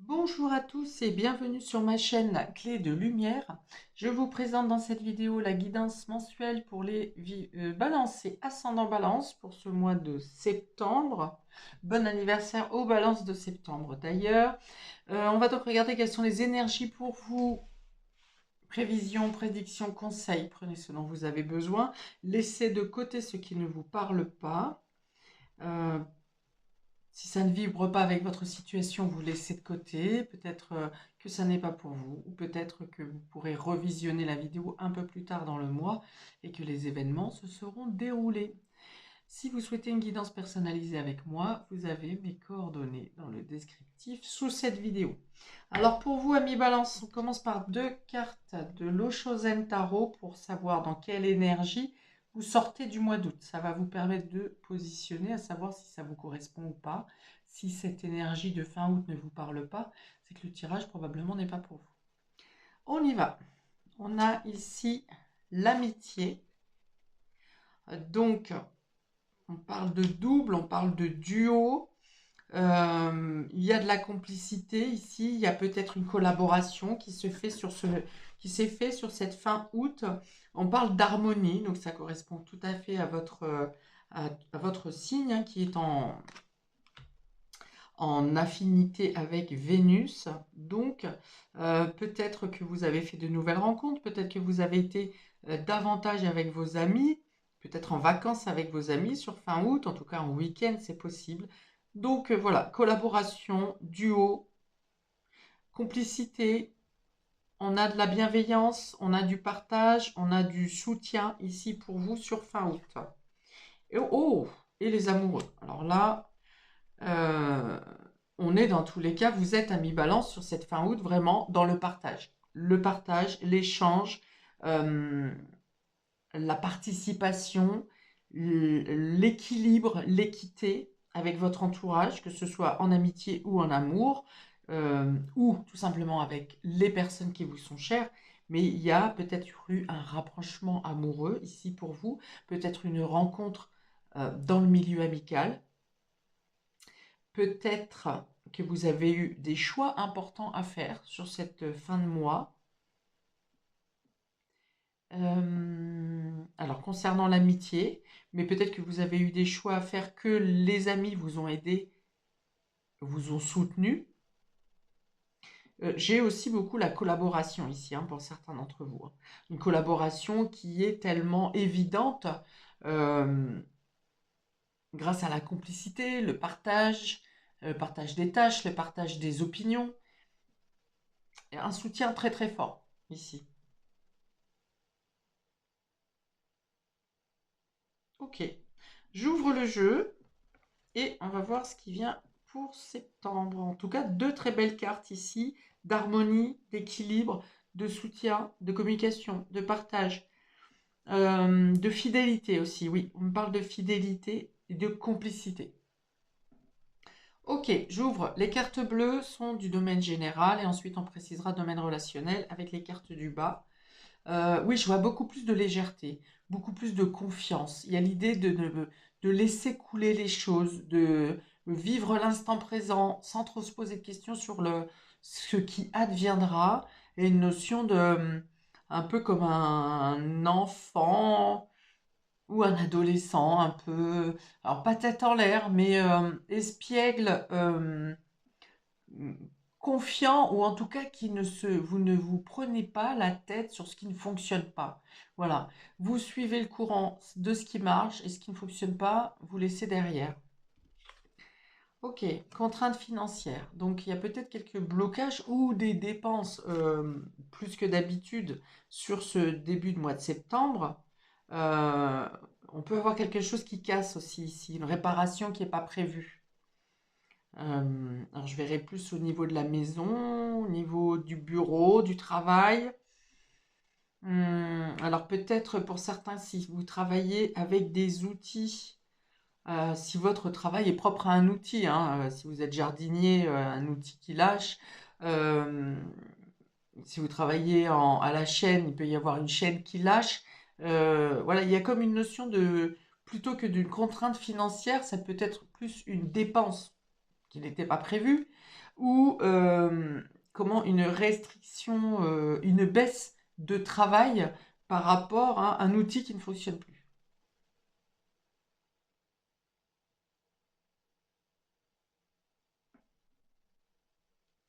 Bonjour à tous et bienvenue sur ma chaîne Clé de Lumière. Je vous présente dans cette vidéo la guidance mensuelle pour les balances et ascendant balance pour ce mois de septembre. Bon anniversaire aux balances de septembre d'ailleurs. On va donc regarder quelles sont les énergies pour vous. Prévision, prédiction, conseils, prenez ce dont vous avez besoin. Laissez de côté ce qui ne vous parle pas. Euh, Si ça ne vibre pas avec votre situation, vous laissez de côté. Peut-être que ça n'est pas pour vous, ou peut-être que vous pourrez revisionner la vidéo un peu plus tard dans le mois et que les événements se seront déroulés. Si vous souhaitez une guidance personnalisée avec moi, vous avez mes coordonnées dans le descriptif sous cette vidéo. Alors pour vous, amis Balance, on commence par deux cartes de l'Oshozen Tarot pour savoir dans quelle énergie vous sortez du mois d'août. Ça va vous permettre de positionner, à savoir si ça vous correspond ou pas. Si cette énergie de fin août ne vous parle pas, c'est que le tirage probablement n'est pas pour vous. On y va. On a ici l'amitié. Donc, on parle de double, on parle de duo. Il y a de la complicité ici. Il y a peut-être une collaboration qui se fait qui s'est fait sur cette fin août. On parle d'harmonie, donc ça correspond tout à fait à votre signe hein, qui est en affinité avec Vénus. Donc, peut-être que vous avez fait de nouvelles rencontres, peut-être que vous avez été davantage avec vos amis, peut-être en vacances avec vos amis sur fin août, en tout cas en week-end, c'est possible. Donc, voilà, collaboration, duo, complicité, on a de la bienveillance, on a du partage, on a du soutien ici pour vous sur fin août. Et les amoureux. Alors là, euh, on est dans tous les cas, vous êtes à mi-balance sur cette fin août, vraiment dans le partage. Le partage, l'échange, euh, la participation, l'équilibre, l'équité avec votre entourage, que ce soit en amitié ou en amour, ou tout simplement avec les personnes qui vous sont chères. Mais il y a peut-être eu un rapprochement amoureux ici pour vous, peut-être une rencontre dans le milieu amical, peut-être que vous avez eu des choix importants à faire sur cette fin de mois. Alors concernant l'amitié, mais peut-être que vous avez eu des choix à faire que les amis vous ont aidé, vous ont soutenu. J'ai aussi beaucoup la collaboration ici, hein, pour certains d'entre vous, hein. Une collaboration qui est tellement évidente euh, grâce à la complicité, le partage des tâches, le partage des opinions, et un soutien très très fort ici. Ok, j'ouvre le jeu et on va voir ce qui vient pour septembre. En tout cas, deux très belles cartes ici, d'harmonie, d'équilibre, de soutien, de communication, de partage, de fidélité aussi. Oui, on me parle de fidélité et de complicité. Ok, j'ouvre. Les cartes bleues sont du domaine général et ensuite on précisera domaine relationnel avec les cartes du bas. Oui, je vois beaucoup plus de légèreté, beaucoup plus de confiance. Il y a l'idée de laisser couler les choses, de vivre l'instant présent sans trop se poser de questions sur ce qui adviendra. Et une notion un peu comme un enfant ou un adolescent, un peu, alors pas tête en l'air, mais espiègle, confiant ou en tout cas vous ne vous prenez pas la tête sur ce qui ne fonctionne pas. Voilà, vous suivez le courant de ce qui marche et ce qui ne fonctionne pas, vous laissez derrière. Ok, contraintes financières. Donc il y a peut-être quelques blocages ou des dépenses plus que d'habitude sur ce début de mois de septembre. Euh, on peut avoir quelque chose qui casse aussi ici, une réparation qui n'est pas prévue. Alors je verrai plus au niveau de la maison, au niveau du bureau, du travail. Alors peut-être pour certains, si vous travaillez avec des outils, si votre travail est propre à un outil, hein, si vous êtes jardinier, un outil qui lâche. Euh, Si vous travaillez à la chaîne, il peut y avoir une chaîne qui lâche. Voilà, il y a comme une notion plutôt que d'une contrainte financière, ça peut être plus une dépense qui n'était pas prévue, ou comment une restriction, une baisse de travail par rapport à un outil qui ne fonctionne plus.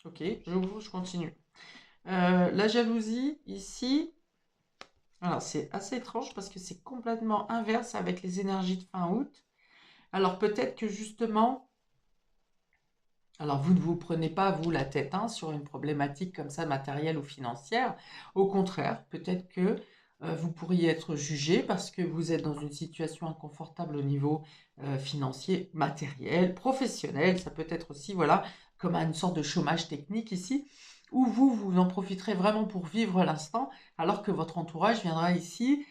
Ok, j'ouvre, je continue. La jalousie, ici, alors c'est assez étrange parce que c'est complètement inverse avec les énergies de fin août. Alors peut-être que justement, alors vous ne vous prenez pas, vous, la tête hein, sur une problématique comme ça, matérielle ou financière. Au contraire, peut-être que vous pourriez être jugé parce que vous êtes dans une situation inconfortable au niveau financier, matériel, professionnel. Ça peut être aussi, voilà, comme une sorte de chômage technique ici, où vous en profiterez vraiment pour vivre l'instant, alors que votre entourage viendra ici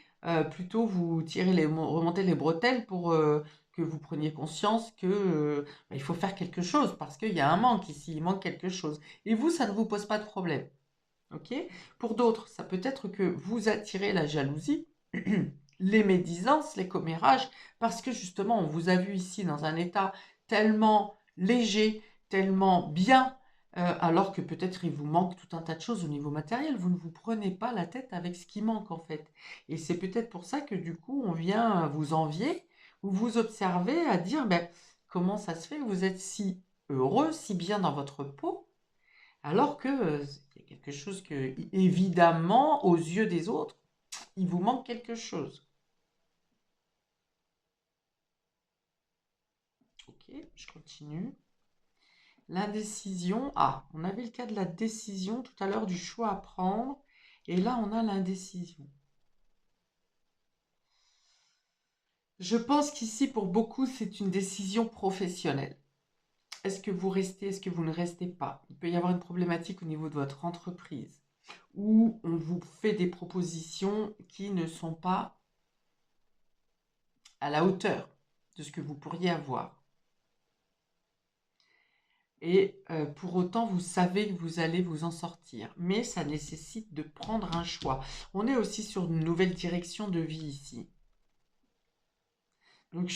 plutôt vous tirer remonter les bretelles pour que vous preniez conscience que il faut faire quelque chose parce qu'il y a un manque ici, il manque quelque chose. Et vous, ça ne vous pose pas de problème. Ok. Pour d'autres, ça peut être que vous attirez la jalousie, les médisances, les commérages, parce que justement, on vous a vu ici dans un état tellement léger, tellement bien, alors que peut-être il vous manque tout un tas de choses au niveau matériel. Vous ne vous prenez pas la tête avec ce qui manque en fait. Et c'est peut-être pour ça que du coup, on vient vous envier ou vous observer à dire, ben, comment ça se fait que vous êtes si heureux, si bien dans votre peau, alors que il y a quelque chose que, évidemment, aux yeux des autres, il vous manque quelque chose. Ok, je continue. L'indécision. Ah, on avait le cas de la décision tout à l'heure, du choix à prendre. Et là, on a l'indécision. Je pense qu'ici, pour beaucoup, c'est une décision professionnelle. Est-ce que vous restez, est-ce que vous ne restez pas? Il peut y avoir une problématique au niveau de votre entreprise où on vous fait des propositions qui ne sont pas à la hauteur de ce que vous pourriez avoir. Et pour autant, vous savez que vous allez vous en sortir. Mais ça nécessite de prendre un choix. On est aussi sur une nouvelle direction de vie ici. Donc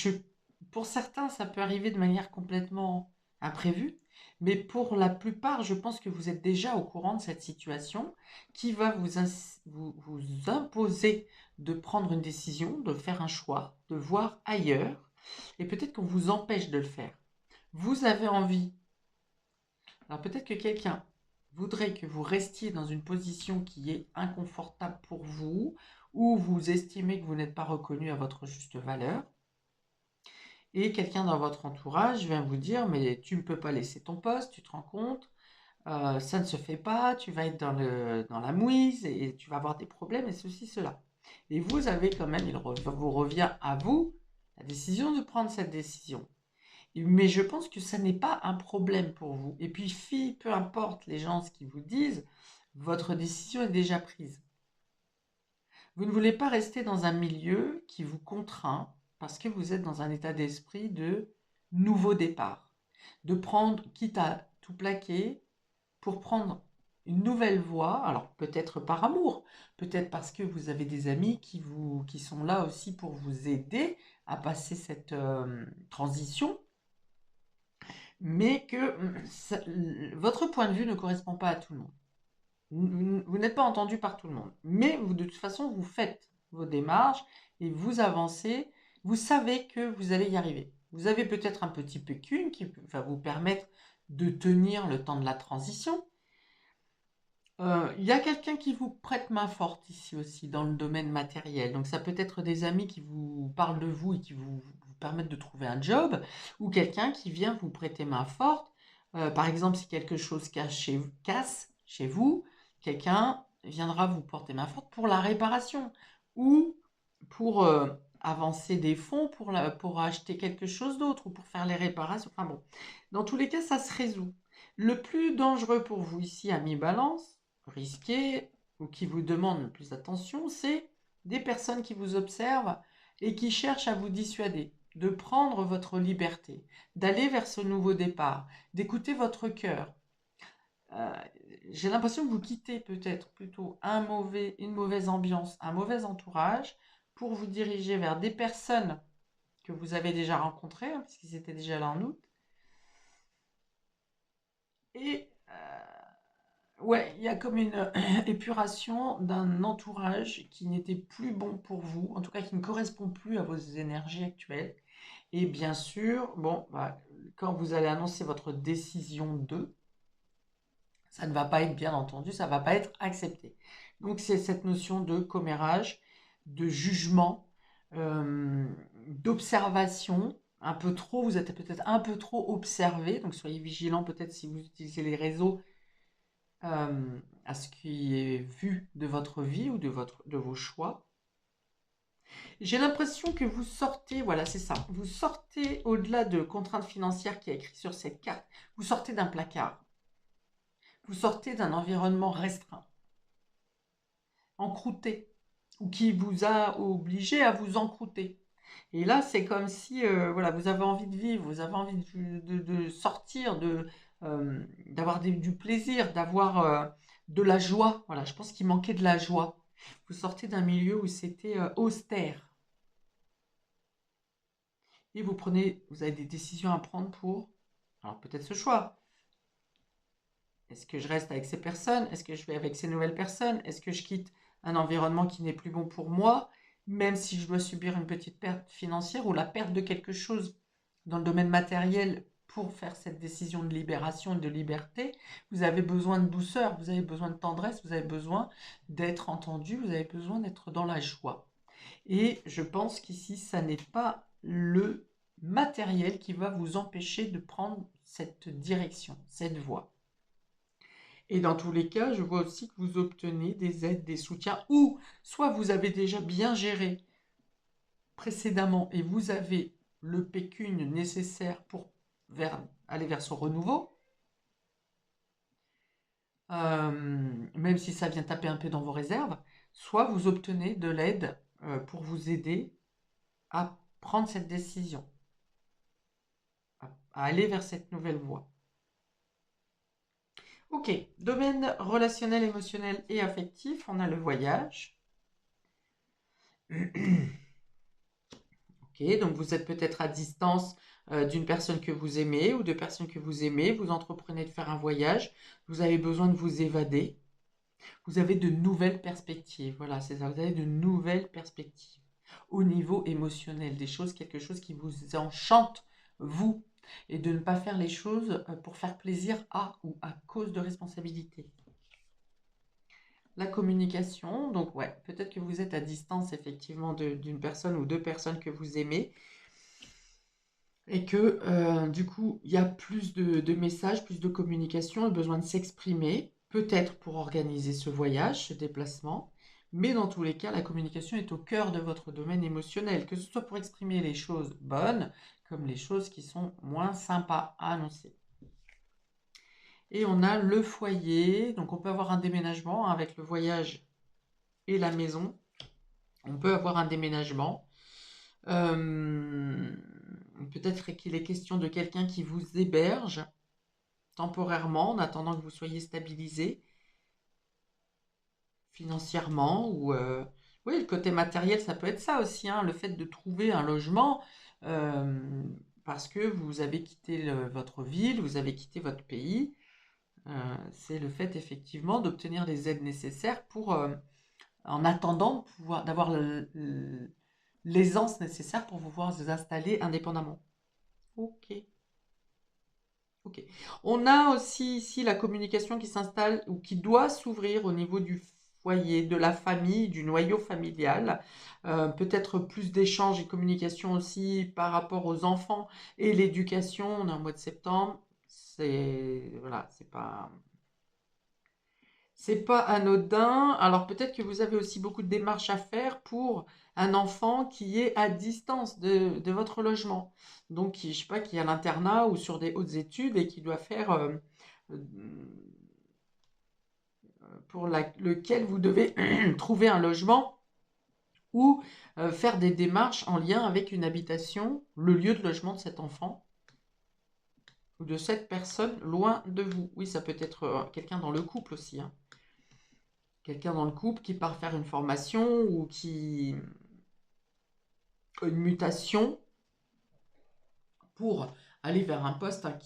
pour certains, ça peut arriver de manière complètement imprévue. Mais pour la plupart, je pense que vous êtes déjà au courant de cette situation qui va vous imposer de prendre une décision, de faire un choix, de voir ailleurs. Et peut-être qu'on vous empêche de le faire. Vous avez envie. Alors peut-être que quelqu'un voudrait que vous restiez dans une position qui est inconfortable pour vous, ou vous estimez que vous n'êtes pas reconnu à votre juste valeur, et quelqu'un dans votre entourage vient vous dire, mais tu ne peux pas laisser ton poste, tu te rends compte, ça ne se fait pas, tu vas être dans la mouise, et tu vas avoir des problèmes, et ceci, cela. Et vous avez quand même, vous revient à vous la décision de prendre cette décision. Mais je pense que ça n'est pas un problème pour vous. Et puis, peu importe les gens ce qu'ils vous disent, votre décision est déjà prise. Vous ne voulez pas rester dans un milieu qui vous contraint parce que vous êtes dans un état d'esprit de nouveau départ. De prendre, quitte à tout plaquer, pour prendre une nouvelle voie, alors peut-être par amour, peut-être parce que vous avez des amis qui sont là aussi pour vous aider à passer cette transition, mais que votre point de vue ne correspond pas à tout le monde. Vous n'êtes pas entendu par tout le monde, mais de toute façon, vous faites vos démarches et vous avancez. Vous savez que vous allez y arriver. Vous avez peut-être un petit pécule qui va vous permettre de tenir le temps de la transition. Il y a quelqu'un qui vous prête main forte ici aussi dans le domaine matériel. Donc ça peut être des amis qui vous parlent de vous et qui vous permettent de trouver un job, ou quelqu'un qui vient vous prêter main forte. Par exemple, si quelque chose casse chez vous, quelqu'un viendra vous porter main forte pour la réparation ou pour avancer des fonds pour acheter quelque chose d'autre ou pour faire les réparations. Enfin bon, dans tous les cas, ça se résout. Le plus dangereux pour vous ici, ami Balance, risqué ou qui vous demandent le plus d'attention, c'est des personnes qui vous observent et qui cherchent à vous dissuader de prendre votre liberté, d'aller vers ce nouveau départ, d'écouter votre cœur. Euh, j'ai l'impression que vous quittez peut-être plutôt une mauvaise ambiance, un mauvais entourage pour vous diriger vers des personnes que vous avez déjà rencontrées, hein, puisqu'ils étaient déjà là en août, Et ouais, il y a comme une épuration d'un entourage qui n'était plus bon pour vous, en tout cas qui ne correspond plus à vos énergies actuelles. Et bien sûr, bon, bah, quand vous allez annoncer votre décision de, ça ne va pas être bien entendu, ça ne va pas être accepté. Donc c'est cette notion de commérage, de jugement, d'observation, un peu trop, vous êtes peut-être un peu trop observé, donc soyez vigilant peut-être si vous utilisez les réseaux à ce qui est vu de votre vie ou de vos choix. J'ai l'impression que vous sortez, voilà, c'est ça, vous sortez au-delà de contraintes financières qui est écrit sur cette carte, vous sortez d'un placard, vous sortez d'un environnement restreint, encrouté, ou qui vous a obligé à vous encrouter. Et là, c'est comme si voilà, vous avez envie de vivre, vous avez envie de sortir, d'avoir du plaisir, d'avoir de la joie. Voilà, je pense qu'il manquait de la joie. Vous sortez d'un milieu où c'était austère. Et vous avez des décisions à prendre pour, alors peut-être ce choix. Est-ce que je reste avec ces personnes? Est-ce que je vais avec ces nouvelles personnes? Est-ce que je quitte un environnement qui n'est plus bon pour moi, même si je dois subir une petite perte financière ou la perte de quelque chose dans le domaine matériel pour faire cette décision de libération et de liberté? Vous avez besoin de douceur, vous avez besoin de tendresse, vous avez besoin d'être entendu, vous avez besoin d'être dans la joie. Et je pense qu'ici, ça n'est pas le matériel qui va vous empêcher de prendre cette direction, cette voie. Et dans tous les cas, je vois aussi que vous obtenez des aides, des soutiens, ou soit vous avez déjà bien géré précédemment et vous avez le pécule nécessaire pour aller vers son renouveau, même si ça vient taper un peu dans vos réserves, soit vous obtenez de l'aide pour vous aider à prendre cette décision, à aller vers cette nouvelle voie. Ok, domaine relationnel, émotionnel et affectif, on a le voyage. Ok, donc vous êtes peut-être à distance d'une personne que vous aimez ou de personnes que vous aimez, vous entreprenez de faire un voyage, vous avez besoin de vous évader, vous avez de nouvelles perspectives, voilà, c'est ça, vous avez de nouvelles perspectives au niveau émotionnel, quelque chose qui vous enchante, vous, et de ne pas faire les choses pour faire plaisir à ou à cause de responsabilité. La communication, donc ouais, peut-être que vous êtes à distance effectivement d'une personne ou deux personnes que vous aimez et que du coup il y a plus de messages, plus de communication et besoin de s'exprimer, peut-être pour organiser ce voyage, ce déplacement, mais dans tous les cas la communication est au cœur de votre domaine émotionnel, que ce soit pour exprimer les choses bonnes comme les choses qui sont moins sympas à annoncer. Et on a le foyer, donc on peut avoir un déménagement avec le voyage et la maison. On peut avoir un déménagement. Peut-être qu'il est question de quelqu'un qui vous héberge temporairement en attendant que vous soyez stabilisé financièrement. Oui, le côté matériel, ça peut être ça aussi, hein, le fait de trouver un logement euh, parce que vous avez quitté votre ville, vous avez quitté votre pays. C'est le fait effectivement d'obtenir les aides nécessaires pour en attendant d'avoir l'aisance nécessaire pour pouvoir vous installer indépendamment. Ok. Ok. On a aussi ici la communication qui s'installe ou qui doit s'ouvrir au niveau du foyer, de la famille, du noyau familial. Peut-être plus d'échanges et communication aussi par rapport aux enfants et l'éducation. On est en mois de septembre. Voilà, c'est pas anodin. Alors peut-être que vous avez aussi beaucoup de démarches à faire pour un enfant qui est à distance de votre logement. Donc, je sais pas, qui est à l'internat ou sur des hautes études et qui doit faire euh, lequel vous devez trouver un logement ou faire des démarches en lien avec une habitation, le lieu de logement de cet enfant ou de cette personne loin de vous. Oui, ça peut être quelqu'un dans le couple aussi, hein. Quelqu'un dans le couple qui part faire une formation ou une mutation pour aller vers un poste hein,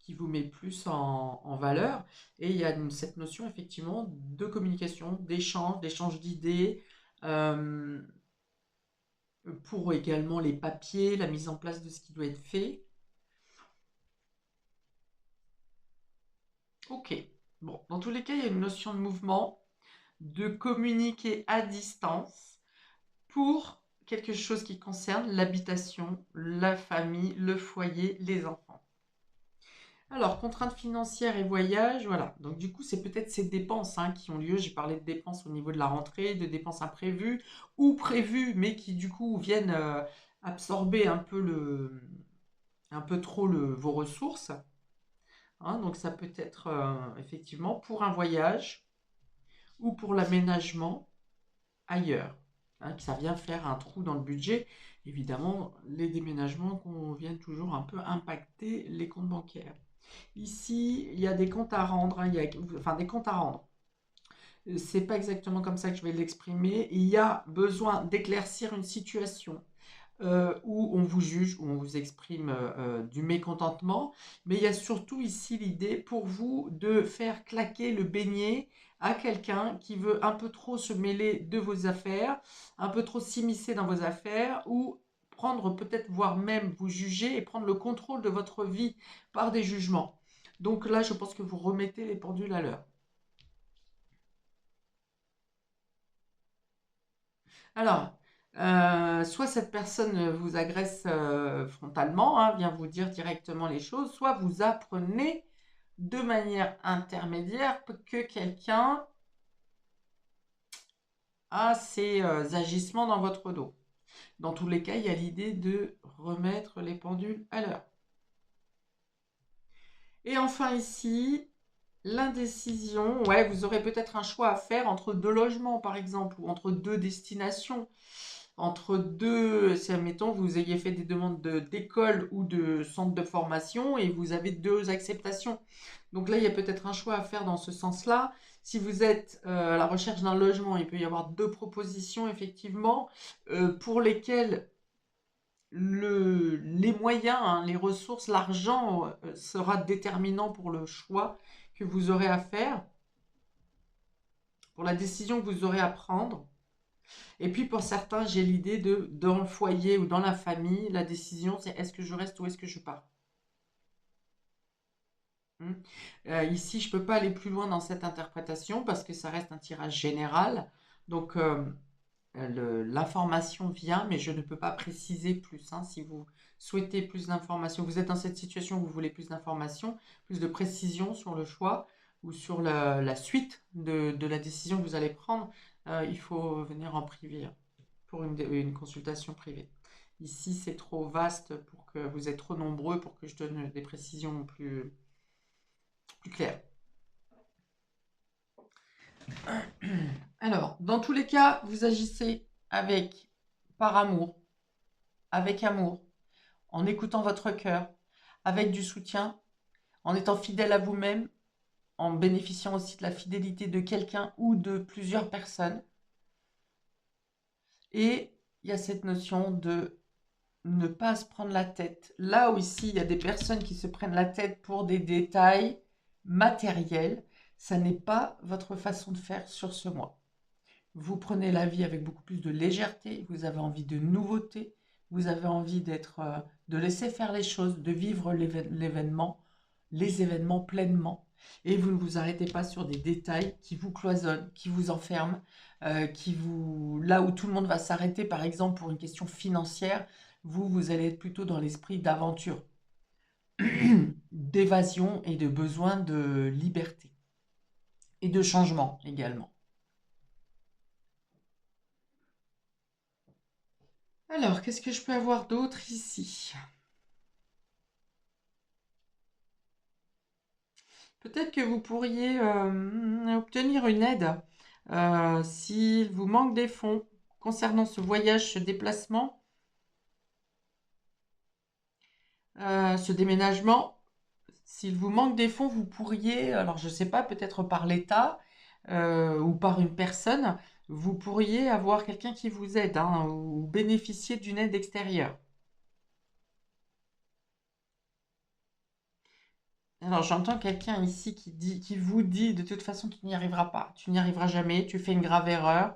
qui vous met plus en valeur. Et il y a cette notion effectivement de communication, d'échange d'idées, euh, pour également les papiers, la mise en place de ce qui doit être fait. Ok. Bon, dans tous les cas, il y a une notion de mouvement, de communiquer à distance pour quelque chose qui concerne l'habitation, la famille, le foyer, les enfants. Alors, contraintes financières et voyage, voilà. Donc, du coup, c'est peut-être ces dépenses qui ont lieu. J'ai parlé de dépenses au niveau de la rentrée, de dépenses imprévues ou prévues, mais qui, du coup, viennent absorber un peu trop vos ressources. Donc, ça peut être effectivement pour un voyage ou pour l'aménagement ailleurs. Que ça vient faire un trou dans le budget. Évidemment, les déménagements qu'on vienne toujours un peu impacter les comptes bancaires. Ici, il y a des comptes à rendre, enfin des comptes à rendre. C'est pas exactement comme ça que je vais l'exprimer. Il y a besoin d'éclaircir une situation où on vous juge, où on vous exprime du mécontentement. Mais il y a surtout ici l'idée pour vous de faire claquer le beignet à quelqu'un qui veut un peu trop se mêler de vos affaires, un peu trop s'immiscer dans vos affaires, ou prendre peut-être, voire même vous juger et prendre le contrôle de votre vie par des jugements. Donc là, je pense que vous remettez les pendules à l'heure. Alors, soit cette personne vous agresse frontalement, vient vous dire directement les choses, soit vous apprenez de manière intermédiaire que quelqu'un a ses agissements dans votre dos. Dans tous les cas, il y a l'idée de remettre les pendules à l'heure. Et enfin ici, l'indécision. Ouais, vous aurez peut-être un choix à faire entre deux logements, par exemple, ou entre deux destinations. Entre deux, si admettons vous ayez fait des demandes d'école ou de centre de formation et vous avez deux acceptations. Donc là, il y a peut-être un choix à faire dans ce sens-là. Si vous êtes à la recherche d'un logement, il peut y avoir deux propositions, effectivement, pour lesquelles les moyens, les ressources, l'argent sera déterminant pour le choix que vous aurez à faire, pour la décision que vous aurez à prendre. Et puis pour certains, j'ai l'idée dans le foyer ou dans la famille, la décision c'est est-ce que je reste ou est-ce que je pars. Ici, je ne peux pas aller plus loin dans cette interprétation parce que ça reste un tirage général. Donc l'information vient, mais je ne peux pas préciser plus. Si vous souhaitez plus d'informations, vous êtes dans cette situation où vous voulez plus d'informations, plus de précision sur le choix ou sur la suite de la décision que vous allez prendre, il faut venir en privé pour une consultation privée. Ici, c'est trop vaste pour que vous êtes trop nombreux pour que je donne des précisions plus claires. Alors, dans tous les cas, vous agissez par amour, avec amour, en écoutant votre cœur, avec du soutien, en étant fidèle à vous-même, en bénéficiant aussi de la fidélité de quelqu'un ou de plusieurs personnes. Et il y a cette notion de ne pas se prendre la tête. Là où ici, il y a des personnes qui se prennent la tête pour des détails matériels, ça n'est pas votre façon de faire sur ce mois. Vous prenez la vie avec beaucoup plus de légèreté, vous avez envie de nouveauté, vous avez envie de laisser faire les choses, de vivre les événements pleinement. Et vous ne vous arrêtez pas sur des détails qui vous cloisonnent, qui vous enferment, là où tout le monde va s'arrêter, par exemple pour une question financière, vous allez être plutôt dans l'esprit d'aventure, d'évasion et de besoin de liberté et de changement également. Alors, qu'est-ce que je peux avoir d'autre ici? Peut-être que vous pourriez obtenir une aide s'il vous manque des fonds concernant ce voyage, ce déplacement, ce déménagement. S'il vous manque des fonds, vous pourriez, alors je ne sais pas, peut-être par l'État ou par une personne, vous pourriez avoir quelqu'un qui vous aide ou bénéficier d'une aide extérieure. Alors j'entends quelqu'un ici qui vous dit de toute façon tu n'y arriveras pas, tu n'y arriveras jamais, tu fais une grave erreur.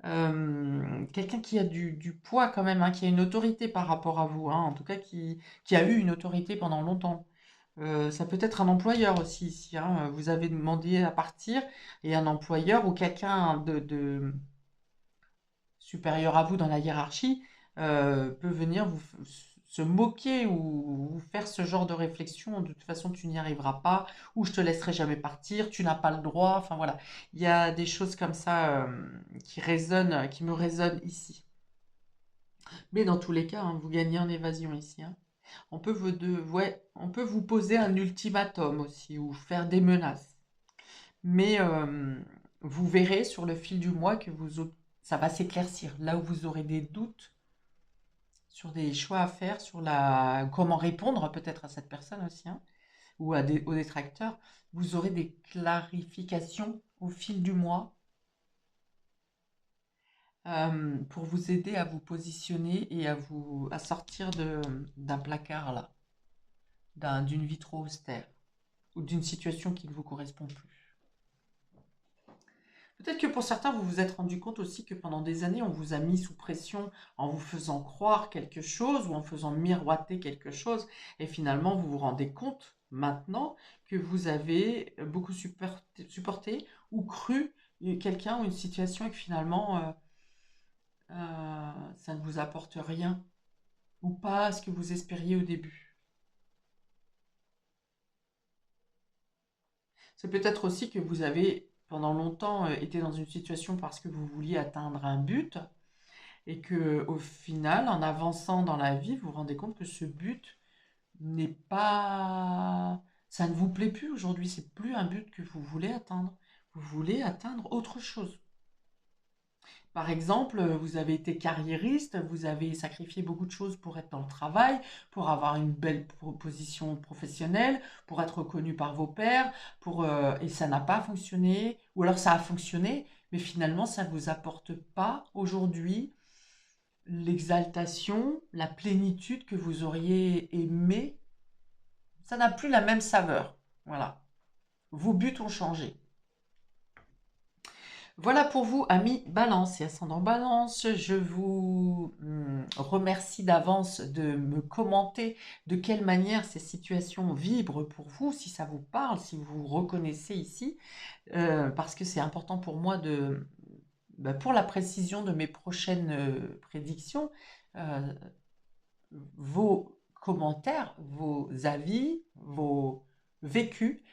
Quelqu'un qui a du poids quand même, hein, qui a une autorité par rapport à vous, hein, en tout cas qui a eu une autorité pendant longtemps. Ça peut être un employeur aussi ici, hein, vous avez demandé à partir et un employeur ou quelqu'un de supérieur à vous dans la hiérarchie peut venir se moquer ou vous faire ce genre de réflexion. De toute façon, tu n'y arriveras pas, ou je te laisserai jamais partir, tu n'as pas le droit. Enfin voilà, il y a des choses comme ça qui résonnent, qui me résonnent ici. Mais dans tous les cas, hein, vous gagnez en évasion ici, hein. Ouais, on peut vous poser un ultimatum aussi ou faire des menaces. Mais vous verrez sur le fil du mois que ça va s'éclaircir. Là où vous aurez des doutes sur des choix à faire, sur comment répondre peut-être à cette personne aussi, hein, ou aux détracteurs, vous aurez des clarifications au fil du mois pour vous aider à vous positionner et à sortir d'un placard là, d'une vie trop austère ou d'une situation qui ne vous correspond plus. Peut-être que pour certains, vous vous êtes rendu compte aussi que pendant des années, on vous a mis sous pression en vous faisant croire quelque chose ou en faisant miroiter quelque chose. Et finalement, vous vous rendez compte maintenant que vous avez beaucoup supporté ou cru quelqu'un ou une situation et que finalement, ça ne vous apporte rien ou pas ce que vous espériez au début. C'est peut-être aussi que vous avez pendant longtemps été dans une situation parce que vous vouliez atteindre un but et que au final, en avançant dans la vie, vous vous rendez compte que ce but n'est pas... Ça ne vous plaît plus aujourd'hui, c'est plus un but que vous voulez atteindre. Vous voulez atteindre autre chose. Par exemple, vous avez été carriériste, vous avez sacrifié beaucoup de choses pour être dans le travail, pour avoir une belle position professionnelle, pour être reconnu par vos pairs, et ça n'a pas fonctionné, ou alors ça a fonctionné, mais finalement ça ne vous apporte pas aujourd'hui l'exaltation, la plénitude que vous auriez aimé. Ça n'a plus la même saveur. Voilà. Vos buts ont changé. Voilà pour vous, amis Balance et ascendant Balance. Je vous remercie d'avance de me commenter de quelle manière ces situations vibrent pour vous, si ça vous parle, si vous vous reconnaissez ici, parce que c'est important pour moi pour la précision de mes prochaines prédictions, euh, vos commentaires, vos avis, vos vécus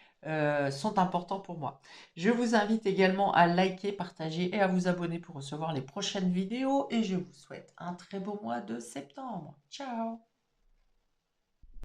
sont importants pour moi. Je vous invite également à liker, partager et à vous abonner pour recevoir les prochaines vidéos et je vous souhaite un très beau mois de septembre. Ciao!